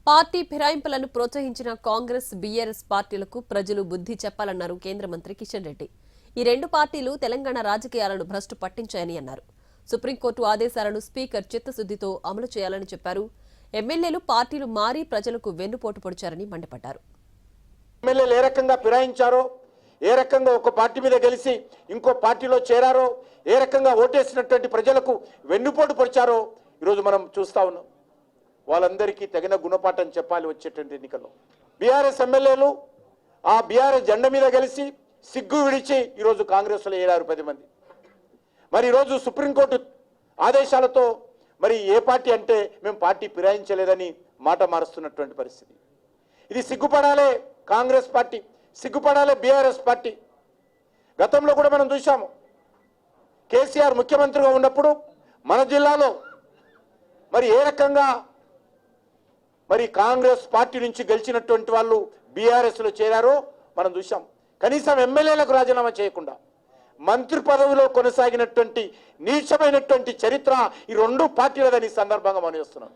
Party ఫిరాయింపులను ప్రోత్సహించిన Congress BRS పార్టీలకు ప్రజలు బుద్ధి చెప్పాలన్నారు కేంద్ర మంత్రి కిషన్ రెడ్డి. ఈ రెండు పార్టీలు తెలంగాణ రాజకీయాలను భ్రష్టు పట్టించాయని అన్నారు. సుప్రీంకోర్టు ఆదేశాలను స్పీకర్ చిత్తశుద్దితో అమలు చేయాలని చెప్పారు. ఎమ్మెల్యేలు పార్టీలు మారి ప్రజలకు వెన్నుపోటు పొడిచారని మండిపడ్డారు. ఎమ్మెల్యేలు ఏ రకంగా ఫిరాయించారో, ఏ రకంగా ఒక పార్టీ మీద గెలిచి ఇంకో పార్టీలో చేరారో, ఏ రకంగా ఓటేసినటువంటి ప్రజలకు వెన్నుపోటు పొడిచారో ఈరోజు మనం చూస్తా ఉన్నాం. వాళ్ళందరికీ తగిన గుణపాఠం చెప్పాలి వచ్చేటువంటి ఎన్నికల్లో. బీఆర్ఎస్ ఎమ్మెల్యేలు ఆ బీఆర్ఎస్ జెండా మీద గెలిచి సిగ్గు విడిచి ఈరోజు కాంగ్రెస్లో ఏరారు 10 మంది. మరి ఈరోజు సుప్రీంకోర్టు ఆదేశాలతో మరి ఏ పార్టీ అంటే మేము పార్టీ ఫిరాయించలేదని మాట మారుస్తున్నటువంటి పరిస్థితి. ఇది సిగ్గుపడాలే కాంగ్రెస్ పార్టీ, సిగ్గుపడాలే బీఆర్ఎస్ పార్టీ. గతంలో కూడా మనం చూసాము, కేసీఆర్ ముఖ్యమంత్రిగా ఉన్నప్పుడు మన జిల్లాలో మరి ఏ రకంగా మరి కాంగ్రెస్ పార్టీ నుంచి గెలిచినటువంటి వాళ్ళు బీఆర్ఎస్లో చేరారో మనం చూసాం. కనీసం ఎమ్మెల్యేలకు రాజీనామా చేయకుండా మంత్రి పదవిలో కొనసాగినటువంటి నీచమైనటువంటి చరిత్ర ఈ రెండు పార్టీలదని సందర్భంగా మనం చేస్తున్నాం.